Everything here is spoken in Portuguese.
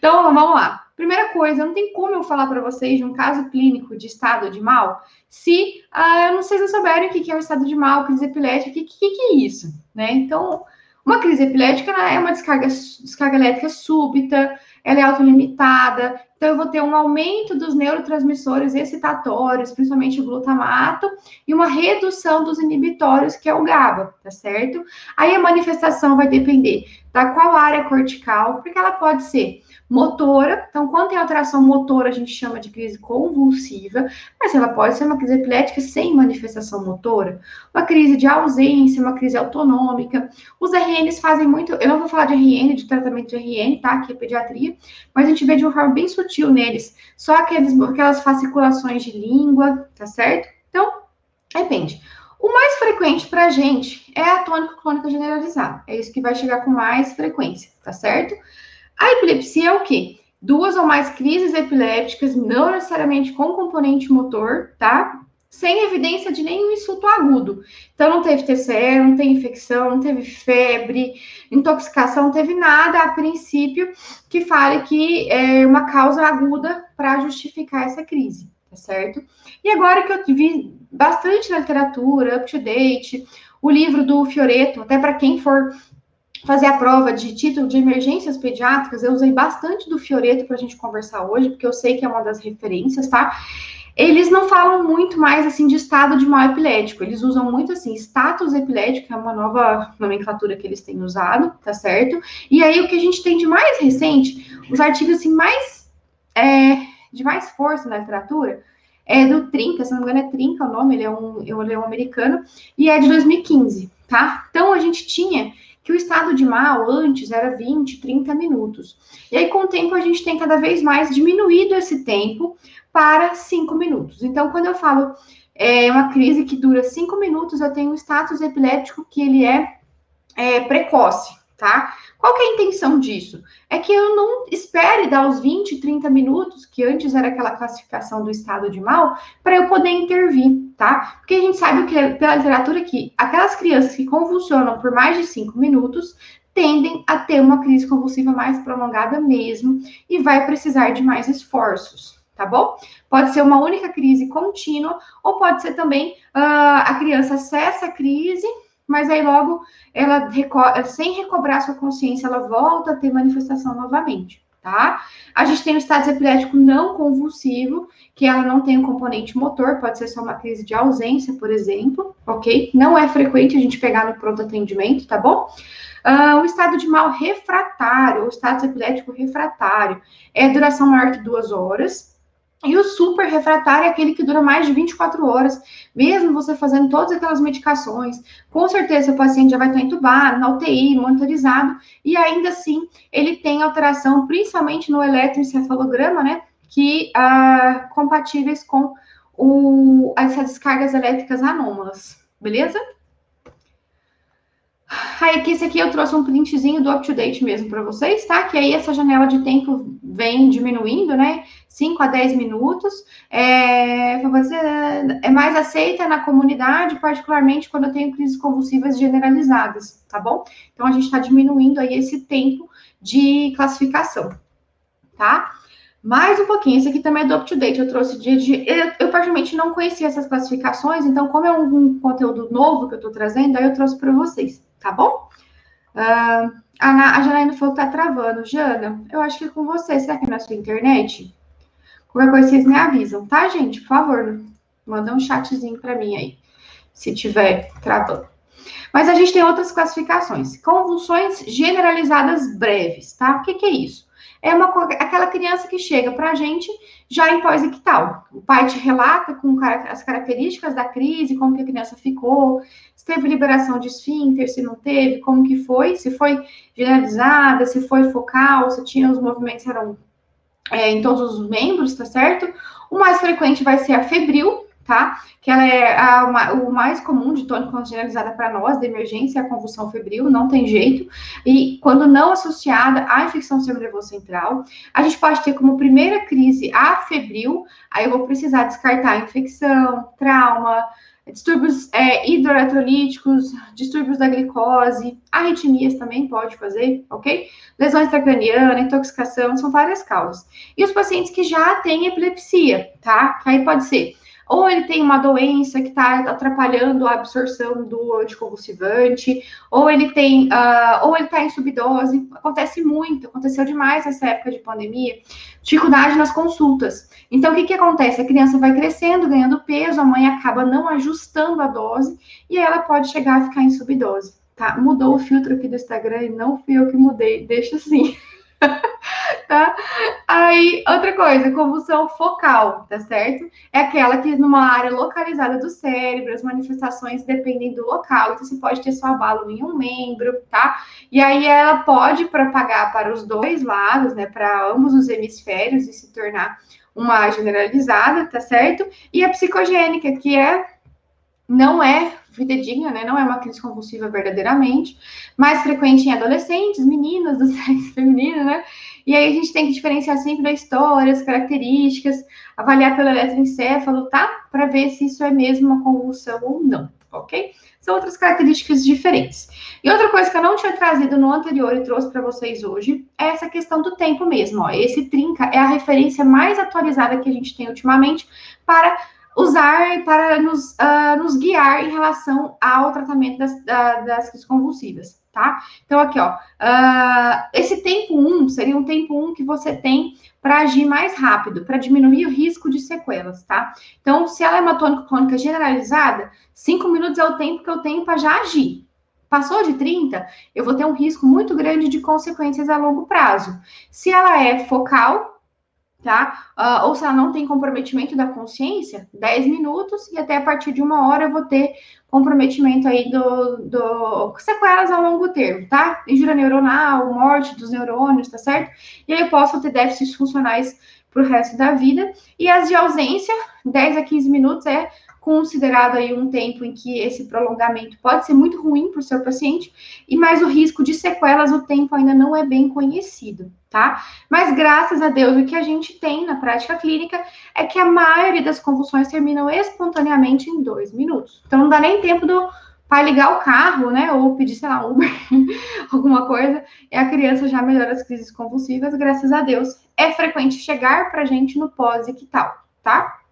Então, vamos lá. Primeira coisa, não tem como eu falar para vocês de um caso clínico de estado de mal se eu não sei se souberem o que é o estado de mal, crise epilética, o que é isso, né? Então, uma crise epilética é uma descarga elétrica súbita, ela é autolimitada, então eu vou ter um aumento dos neurotransmissores excitatórios, principalmente o glutamato, e uma redução dos inibitórios, que é o GABA, tá certo? Aí a manifestação vai depender da qual área cortical, porque ela pode ser motora, então quando tem alteração motora a gente chama de crise convulsiva, mas ela pode ser uma crise epilética sem manifestação motora, uma crise de ausência, uma crise autonômica. Os RNs fazem muito, eu não vou falar de RN, de tratamento de RN, tá, que é pediatria, mas a gente vê de uma forma bem sutil neles, só aquelas fasciculações de língua, tá certo? Então, depende. O mais frequente para a gente é a tônico-clônica generalizada, é isso que vai chegar com mais frequência, tá certo? A epilepsia é o quê? 2 ou mais crises epilépticas, não necessariamente com componente motor, tá? Sem evidência de nenhum insulto agudo. Então, não teve TCE, não tem infecção, não teve febre, intoxicação, não teve nada, a princípio, que fale que é uma causa aguda para justificar essa crise, tá certo? E agora que eu vi bastante na literatura, up to date, o livro do Fioretto, até para quem for fazer a prova de título de emergências pediátricas, eu usei bastante do Fioretto para a gente conversar hoje, porque eu sei que é uma das referências, tá? Eles não falam muito mais, assim, de estado de mal epilético, eles usam muito, assim, status epilético, que é uma nova nomenclatura que eles têm usado, tá certo? E aí, o que a gente tem de mais recente, os artigos, assim, de mais força na literatura, é do Trinca, se não me engano é Trinca o nome, ele é um americano, e é de 2015, tá? Então, a gente tinha que o estado de mal antes era 20, 30 minutos. E aí, com o tempo, a gente tem cada vez mais diminuído esse tempo para 5 minutos. Então, quando eu falo uma crise que dura 5 minutos, eu tenho um status epiléptico que ele é precoce, tá? Qual que é a intenção disso? É que eu não espere dar os 20, 30 minutos, que antes era aquela classificação do estado de mal, para eu poder intervir, tá? Porque a gente sabe que, pela literatura que aquelas crianças que convulsionam por mais de 5 minutos tendem a ter uma crise convulsiva mais prolongada mesmo e vai precisar de mais esforços, tá bom? Pode ser uma única crise contínua ou pode ser também a criança acessa a crise, mas aí logo ela, sem recobrar sua consciência, ela volta a ter manifestação novamente, tá? A gente tem o estado epilético não convulsivo, que ela não tem um componente motor, pode ser só uma crise de ausência, por exemplo, ok? Não é frequente a gente pegar no pronto atendimento, tá bom? O estado de mal refratário, o estado epilético refratário, é duração maior que 2 horas, e o super refratário é aquele que dura mais de 24 horas, mesmo você fazendo todas aquelas medicações. Com certeza o paciente já vai estar entubado, na UTI, monitorizado, e ainda assim ele tem alteração, principalmente no eletroencefalograma, né? Que compatíveis com essas descargas elétricas anômalas, beleza? Aí, aqui, esse aqui eu trouxe um printzinho do up-to-date mesmo para vocês, tá? Que aí essa janela de tempo vem diminuindo, né? 5 a 10 minutos. É mais aceita na comunidade, particularmente quando eu tenho crises convulsivas generalizadas, tá bom? Então, a gente está diminuindo aí esse tempo de classificação, tá? Mais um pouquinho, esse aqui também é do up-to-date, eu trouxe eu particularmente não conhecia essas classificações, então como é um conteúdo novo que eu tô trazendo, aí eu trouxe para vocês, tá bom? A Janaína falou que tá travando. Jana, eu acho que é com você, será que é na sua internet? Qualquer coisa vocês me avisam, tá, gente? Por favor, manda um chatzinho para mim aí, se tiver travando. Mas a gente tem outras classificações. Convulsões generalizadas breves, tá? O que é isso? É aquela criança que chega para a gente já em pós-ictal. O pai te relata com as características da crise, como que a criança ficou, se teve liberação de esfíncter, se não teve, como que foi, se foi generalizada, se foi focal, se tinha os movimentos eram em todos os membros, tá certo? O mais frequente vai ser a febril, tá? Que ela é o mais comum de tônico generalizada para nós, de emergência, a convulsão febril, não tem jeito. E quando não associada à infecção do sistema nervoso central, a gente pode ter como primeira crise a febril, aí eu vou precisar descartar a infecção, trauma, distúrbios hidroeletrolíticos, distúrbios da glicose, arritmias também pode fazer, ok? Lesão intracraniana, intoxicação, são várias causas. E os pacientes que já têm epilepsia, tá? Que aí pode ser ou ele tem uma doença que está atrapalhando a absorção do anticonvulsivante, ou ele tem, ou ele está em subdose. Acontece muito, aconteceu demais nessa época de pandemia, dificuldade nas consultas. Então, o que acontece? A criança vai crescendo, ganhando peso, a mãe acaba não ajustando a dose, e aí ela pode chegar a ficar em subdose. Tá? Mudou o filtro aqui do Instagram e não fui eu que mudei, deixa assim. Tá? Aí, outra coisa, convulsão focal, tá certo? É aquela que numa área localizada do cérebro, as manifestações dependem do local, então você pode ter só abalo em um membro, tá? E aí ela pode propagar para os dois lados, né, para ambos os hemisférios e se tornar uma generalizada, tá certo? E a psicogênica, que não é fidedigna, né? Não é uma crise convulsiva verdadeiramente, mais frequente em adolescentes, meninas do sexo feminino, né? E aí a gente tem que diferenciar sempre da história, as características, avaliar pelo eletroencefalo, tá? Para ver se isso é mesmo uma convulsão ou não, ok? São outras características diferentes. E outra coisa que eu não tinha trazido no anterior e trouxe para vocês hoje é essa questão do tempo mesmo. Ó. Esse trinca é a referência mais atualizada que a gente tem ultimamente para usar para nos guiar em relação ao tratamento das crises convulsivas, tá? Então, aqui, ó, esse tempo 1 seria um tempo 1 que você tem para agir mais rápido, para diminuir o risco de sequelas, tá? Então, se ela é uma tônico-clônica generalizada, 5 minutos é o tempo que eu tenho para já agir. Passou de 30, eu vou ter um risco muito grande de consequências a longo prazo. Se ela é focal, tá? Ou se ela não tem comprometimento da consciência, 10 minutos, e até a partir de 1 hora eu vou ter comprometimento aí do sequelas a longo termo, tá? Injúria neuronal, morte dos neurônios, tá certo? E aí eu posso ter déficits funcionais pro resto da vida. E as de ausência, 10 a 15 minutos é considerado aí um tempo em que esse prolongamento pode ser muito ruim para o seu paciente, e mais o risco de sequelas, o tempo ainda não é bem conhecido, tá? Mas graças a Deus, o que a gente tem na prática clínica é que a maioria das convulsões terminam espontaneamente em 2 minutos. Então não dá nem tempo do pai ligar o carro, né? Ou pedir, sei lá, Uber, alguma coisa, e a criança já melhora as crises convulsivas, graças a Deus. É frequente chegar pra gente no pós-ictal, tá?